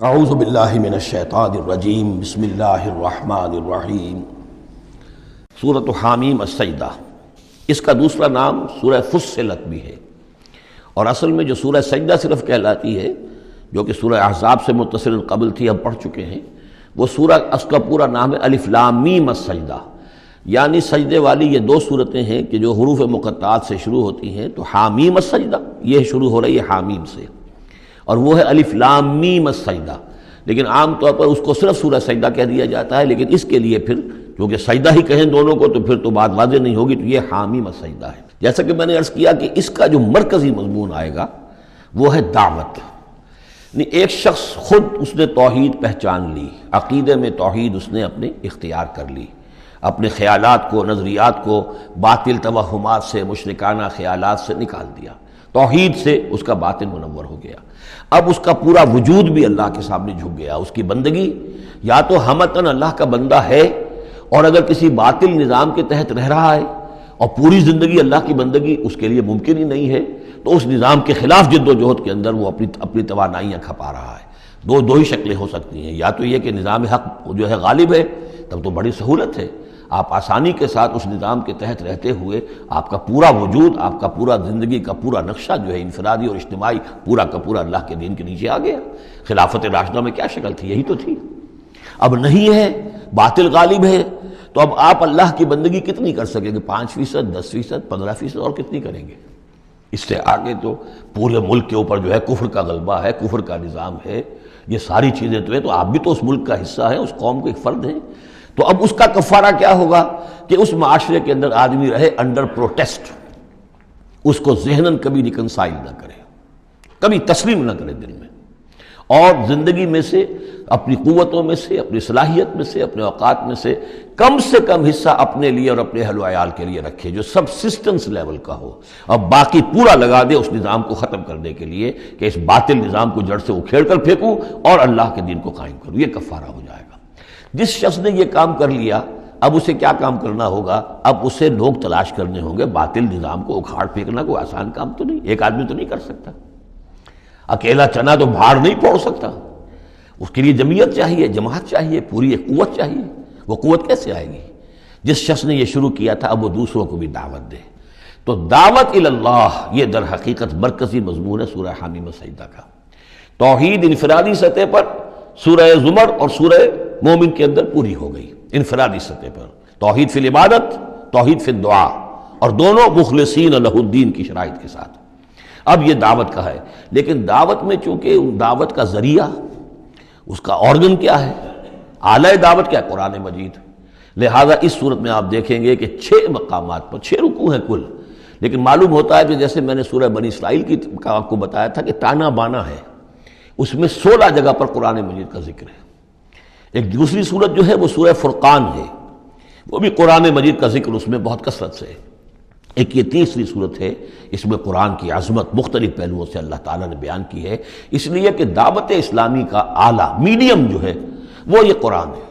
اعوذ باللہ من الشیطان الرجیم بسم اللہ الرحمن الرحیم۔ سورۃ حامیم السجدہ، اس کا دوسرا نام سورہ فصلت بھی ہے، اور اصل میں جو سورہ سجدہ صرف کہلاتی ہے، جو کہ سورہ احزاب سے متصل قبل تھی، ہم پڑھ چکے ہیں، وہ سورہ اس کا پورا نام ہے الف لام میم السجدہ، یعنی سجدے والی یہ دو صورتیں ہیں کہ جو حروف مقطعات سے شروع ہوتی ہیں، تو حامیم السجدہ یہ شروع ہو رہی ہے حامیم سے، اور وہ ہے الف لام میم السجدہ، لیکن عام طور پر اس کو صرف سورہ سجدہ کہہ دیا جاتا ہے، لیکن اس کے لیے پھر کیونکہ سجدہ ہی کہیں دونوں کو تو پھر تو بات واضح نہیں ہوگی، تو یہ حامیم السجدہ ہے۔ جیسا کہ میں نے عرض کیا کہ اس کا جو مرکزی مضمون آئے گا وہ ہے دعوت، یعنی ایک شخص خود اس نے توحید پہچان لی، عقیدے میں توحید اس نے اپنے اختیار کر لی، اپنے خیالات کو، نظریات کو باطل توہمات سے، مشرکانہ خیالات سے نکال دیا، توحید سے اس کا باطن منور ہو گیا۔ اب اس کا پورا وجود بھی اللہ کے سامنے جھک گیا، اس کی بندگی یا تو ہمتاً اللہ کا بندہ ہے، اور اگر کسی باطل نظام کے تحت رہ رہا ہے اور پوری زندگی اللہ کی بندگی اس کے لیے ممکن ہی نہیں ہے، تو اس نظام کے خلاف جد و جہد کے اندر وہ اپنی توانائیاں کھپا رہا ہے۔ دو ہی شکلیں ہو سکتی ہیں، یا تو یہ کہ نظام حق جو ہے غالب ہے، تب تو بڑی سہولت ہے، آپ آسانی کے ساتھ اس نظام کے تحت رہتے ہوئے آپ کا پورا وجود، آپ کا پورا زندگی کا پورا نقشہ جو ہے انفرادی اور اجتماعی پورا کا پورا اللہ کے دین کے نیچے آ گیا۔ خلافت راشدہ میں کیا شکل تھی؟ یہی تو تھی۔ اب نہیں ہے، باطل غالب ہے، تو اب آپ اللہ کی بندگی کتنی کر سکیں گے؟ 5%، 10%، 15%، اور کتنی کریں گے؟ اس سے آگے تو پورے ملک کے اوپر جو ہے کفر کا غلبہ ہے، کفر کا نظام ہے، یہ ساری چیزیں تو ہیں، تو آپ بھی تو اس ملک کا حصہ ہیں، اس قوم کے ایک فرد ہیں۔ تو اب اس کا کفارہ کیا ہوگا کہ اس معاشرے کے اندر آدمی رہے انڈر پروٹیسٹ، اس کو ذہناً کبھی ریکنسائل نہ کرے، کبھی تسلیم نہ کرے دل میں، اور زندگی میں سے، اپنی قوتوں میں سے، اپنی صلاحیت میں سے، اپنے اوقات میں سے کم حصہ اپنے لیے اور اپنے اہل و عیال کے لیے رکھے، جو سبسسٹنس لیول کا ہو، اور باقی پورا لگا دے اس نظام کو ختم کرنے کے لیے کہ اس باطل نظام کو جڑ سے اکھیڑ کر پھینکوں اور اللہ کے دین کو قائم کروں۔ یہ کفارہ ہو جائے گا۔ جس شخص نے یہ کام کر لیا، اب اسے کیا کام کرنا ہوگا؟ اب اسے لوگ تلاش کرنے ہوں گے۔ باطل نظام کو اکھاڑ پھینکنا کوئی آسان کام تو نہیں، ایک آدمی تو نہیں کر سکتا، اکیلا چنا تو بھاڑ نہیں پھوڑ سکتا، اس کے لیے جمعیت چاہیے، جماعت چاہیے، پوری ایک قوت چاہیے۔ وہ قوت کیسے آئے گی؟ جس شخص نے یہ شروع کیا تھا اب وہ دوسروں کو بھی دعوت دے۔ تو دعوت اللہ یہ در حقیقت مرکزی مضمون ہے سورہ حامیم السجدہ کا۔ توحید انفرادی سطح پر سورہ زمر اور سورہ مومن کے اندر پوری ہو گئی، انفرادی سطح پر توحید فی العبادت، توحید فی الدعا، اور دونوں مخلصین لہ الدین کی شرائط کے ساتھ۔ اب یہ دعوت کا ہے، لیکن دعوت میں چونکہ دعوت کا ذریعہ، اس کا آرگن کیا ہے؟ اعلی دعوت کیا ہے؟ قرآن مجید۔ لہذا اس صورت میں آپ دیکھیں گے کہ 6 مقامات پر 6 رکوع ہیں کل، لیکن معلوم ہوتا ہے کہ جیسے میں نے سورہ بنی اسرائیل کی آپ کو بتایا تھا کہ تانا بانا ہے، اس میں 16 جگہ پر قرآن مجید کا ذکر ہے۔ ایک دوسری صورت جو ہے وہ سورہ فرقان ہے، وہ بھی قرآن مجید کا ذکر اس میں بہت کثرت سے ہے۔ ایک یہ تیسری صورت ہے، اس میں قرآن کی عظمت مختلف پہلوؤں سے اللہ تعالیٰ نے بیان کی ہے، اس لیے کہ دعوت اسلامی کا اعلیٰ میڈیم جو ہے وہ یہ قرآن ہے۔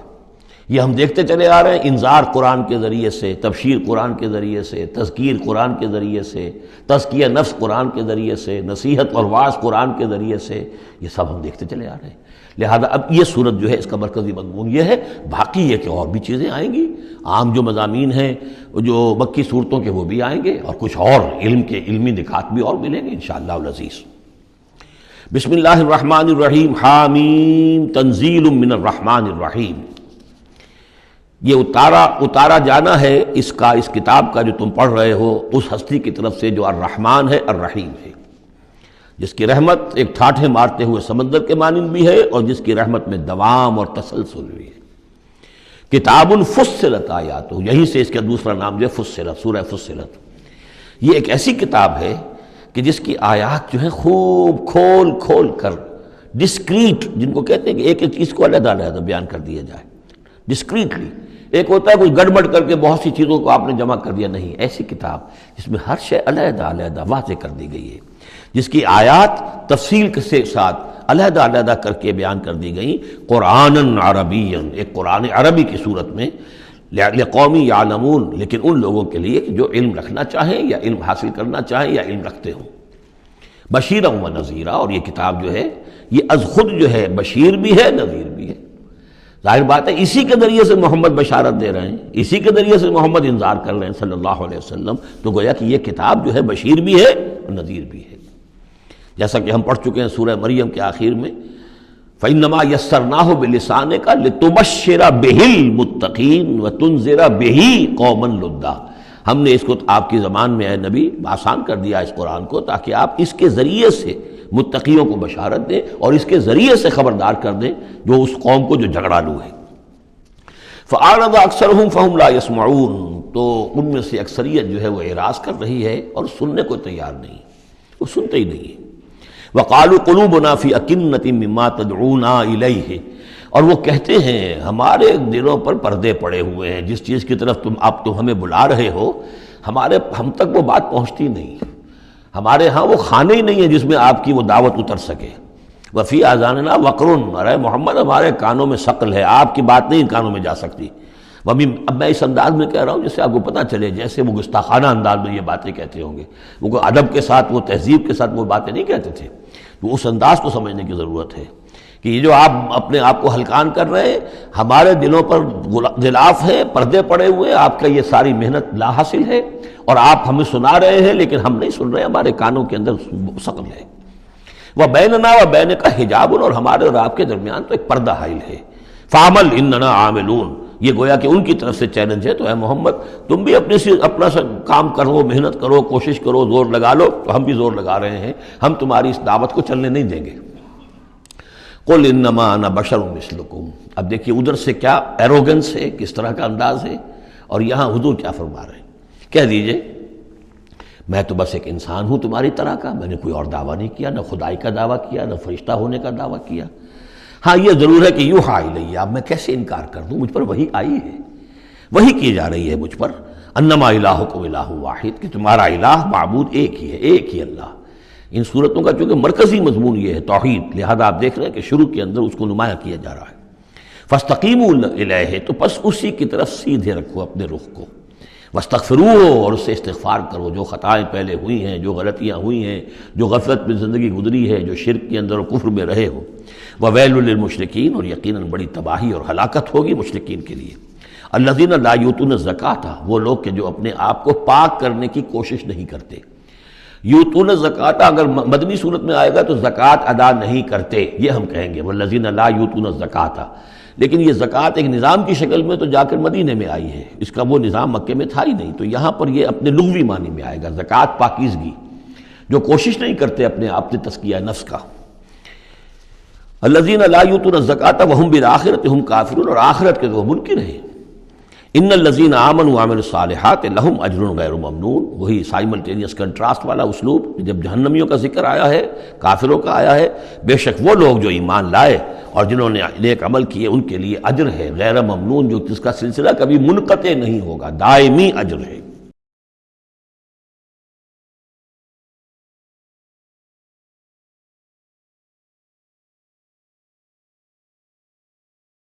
یہ ہم دیکھتے چلے آ رہے ہیں، انذار قرآن کے ذریعے سے، تبشیر قرآن کے ذریعے سے، تذکیر قرآن کے ذریعے سے، تزکیہ نفس قرآن کے ذریعے سے، نصیحت اور وعظ قرآن کے ذریعے سے، یہ سب ہم دیکھتے چلے آ رہے ہیں۔ لہذا اب یہ صورت جو ہے اس کا مرکزی مضمون یہ ہے، باقی یہ کہ اور بھی چیزیں آئیں گی، عام جو مضامین ہیں جو مکی صورتوں کے وہ بھی آئیں گے، اور کچھ اور علم کے علمی نکات بھی اور ملیں گے انشاءاللہ العزیز۔ بسم اللہ الرحمن الرحیم، حامیم تنزیل من الرحمن الرحیم۔ یہ اتارا جانا ہے اس کتاب کا جو تم پڑھ رہے ہو اس ہستی کی طرف سے جو الرحمن ہے، الرحیم ہے، جس کی رحمت ایک ٹھاٹھے مارتے ہوئے سمندر کے مانند بھی ہے، اور جس کی رحمت میں دوام اور تسلسل بھی ہے۔ کتاب فصلت آیاتہ، یہیں سے اس کا دوسرا نام جو ہے فصلت، سورہ فصلت۔ یہ ایک ایسی کتاب ہے کہ جس کی آیات جو ہیں خوب کھول کھول کر ڈسکریٹ، جن کو کہتے ہیں کہ ایک ایک چیز کو علیحدہ علیحدہ بیان کر دیا جائے ڈسکریٹلی۔ ایک ہوتا ہے کوئی گڑبڑ کر کے بہت سی چیزوں کو آپ نے جمع کر دیا، نہیں، ایسی کتاب جس میں ہر شے علیحدہ علیحدہ واضح کر دی گئی ہے، جس کی آیات تفصیل کے ساتھ علیحدہ علیحدہ کر کے بیان کر دی گئی، قرآن عربیًا، ایک قرآن عربی کی صورت میں، لقوم یعلمون، لیکن ان لوگوں کے لیے جو علم رکھنا چاہیں یا علم حاصل کرنا چاہیں یا علم رکھتے ہوں۔ بشیرا و نذیرا، اور یہ کتاب جو ہے یہ از خود جو ہے بشیر بھی ہے نذیر بھی ہے۔ ظاہر بات ہے اسی کے ذریعے سے محمد بشارت دے رہے ہیں، اسی کے ذریعے سے محمد انذار کر رہے ہیں صلی اللہ علیہ وسلم، تو گویا کہ یہ کتاب جو ہے بشیر بھی ہے اور نذیر بھی ہے۔ جیسا کہ ہم پڑھ چکے ہیں سورہ مریم کے آخر میں، فَإِنَّمَا يَسَّرْنَاهُ بِلِسَانِكَ لِتُبَشِّرَ بِهِ الْمُتَّقِينَ وَتُنذِرَ بِهِ قَوْمًا لُدًّا، ہم نے اس کو آپ کی زبان میں اے نبی آسان کر دیا اس قرآن کو، تاکہ آپ اس کے ذریعے سے متقیوں کو بشارت دیں اور اس کے ذریعے سے خبردار کر دیں جو اس قوم کو جو جھگڑالو ہے۔ فَأَعْرَضَ أَكْثَرُهُمْ فَهُمْ لَا يَسْمَعُونَ، تو ان میں سے اکثریت جو ہے وہ اعراض کر رہی ہے اور سننے کو تیار نہیں، وہ سنتے ہی نہیں ہے۔ وَقَالُوا قُلُوبُنَا فِي أَكِنَّةٍ مِّمَّا تَدْعُونَا إِلَيْهِ، اور وہ کہتے ہیں ہمارے دلوں پر پردے پڑے ہوئے ہیں، جس چیز کی طرف تم ہمیں بلا رہے ہو ہم تک وہ بات پہنچتی نہیں، ہمارے ہاں وہ خانے ہی نہیں ہے جس میں آپ کی وہ دعوت اتر سکے۔ وفی آذاننا وقرن، ارے محمد ہمارے کانوں میں ثقل ہے، آپ کی بات نہیں کانوں میں جا سکتی۔ اب میں اس انداز میں کہہ رہا ہوں جس سے آپ کو پتہ چلے، جیسے وہ گستاخانہ انداز میں یہ باتیں کہتے ہوں گے، وہ ادب کے ساتھ وہ تہذیب کے ساتھ وہ باتیں نہیں کہتے تھے، تو اس انداز کو سمجھنے کی ضرورت ہے کہ یہ جو آپ اپنے آپ کو ہلکان کر رہے ہیں، ہمارے دلوں پر غلاف ہے، پردے پڑے ہوئے، آپ کا یہ ساری محنت لا حاصل ہے، اور آپ ہمیں سنا رہے ہیں لیکن ہم نہیں سن رہے، ہمارے کانوں کے اندر ثقل ہے۔ وَبَيْنَنَا وَبَيْنَكَ حِجَابٌ، اور ہمارے اور آپ کے درمیان تو ایک پردہ حائل ہے۔ فَعَمَلْ إِنَّنَا عَامِلُونَ، یہ گویا کہ ان کی طرف سے چیلنج ہے، تو اے محمد تم بھی اپنا کام کرو، محنت کرو، کوشش کرو، زور لگا لو، تو ہم بھی زور لگا رہے ہیں، ہم تمہاری اس دعوت کو چلنے نہیں دیں گے۔ قُلْ إِنَّمَا أَنَا بَشَرٌ مِثْلُكُمْ، اب دیکھیے ادھر سے کیا ایروگنس ہے، کس طرح کا انداز ہے، اور یہاں حضور کیا فرما رہے ہیں، کہہ دیجئے میں تو بس ایک انسان ہوں تمہاری طرح کا، میں نے کوئی اور دعویٰ نہیں کیا، نہ خدائی کا دعویٰ کیا، نہ فرشتہ ہونے کا دعویٰ کیا۔ ہاں یہ ضرور ہے کہ یوحیٰ الیہ، اب میں کیسے انکار کر دوں، مجھ پر وحی آئی ہے، وحی کی جا رہی ہے مجھ پر، انما الہکم الہ واحد، کہ تمہارا الہ معبود ایک ہی ہے، ایک ہی اللہ۔ ان صورتوں کا چونکہ مرکزی مضمون یہ ہے توحید، لہذا آپ دیکھ رہے ہیں کہ شروع کے اندر اس کو نمایاں کیا جا رہا ہے۔ فاستقیموا الیہ، تو بس اسی کی طرف سیدھے رکھو اپنے رخ کو، واستغفروہ، اور اس سے استغفار کرو، جو خطائیں پہلے ہوئی ہیں، جو غلطیاں ہوئی ہیں، جو غفلت میں زندگی گزری ہے، جو شرک کے اندر اور کفر میں رہے ہو۔ وویل للمشرکین، اور یقیناً بڑی تباہی اور ہلاکت ہوگی مشرکین کے لیے۔ الذین لا یؤتون الزکاۃ، وہ لوگ کہ جو اپنے آپ کو پاک کرنے کی کوشش نہیں کرتے۔ یؤتون الزکاۃ اگر مدنی صورت میں آئے گا تو زکوٰۃ ادا نہیں کرتے، یہ ہم کہیں گے والذین لا یؤتون الزکاۃ، لیکن یہ زکوٰۃ ایک نظام کی شکل میں تو جا کر مدینے میں آئی ہے، اس کا وہ نظام مکے میں تھا ہی نہیں، تو یہاں پر یہ اپنے لغوی معنی میں آئے گا، زکوٰۃ پاکیزگی، جو کوشش نہیں کرتے اپنے آپ سے تزکیہ نفس کا۔ الذین لا یؤتون الزکاۃ وہم بالآخرۃ ہم کافرون، اور آخرت کے تو وہ منکر ہیں۔ ان الذین آمنوا وعملوا الصالحات لہم اجر غیر ممنون، وہی سائملٹینیس کنٹراسٹ والا اسلوب، جب جہنمیوں کا ذکر آیا ہے، کافروں کا آیا ہے، بے شک وہ لوگ جو ایمان لائے اور جنہوں نے نیک عمل کیے ان کے لیے اجر ہے غیر ممنون، جو جس کا سلسلہ کبھی منقطع نہیں ہوگا، دائمی اجر ہے۔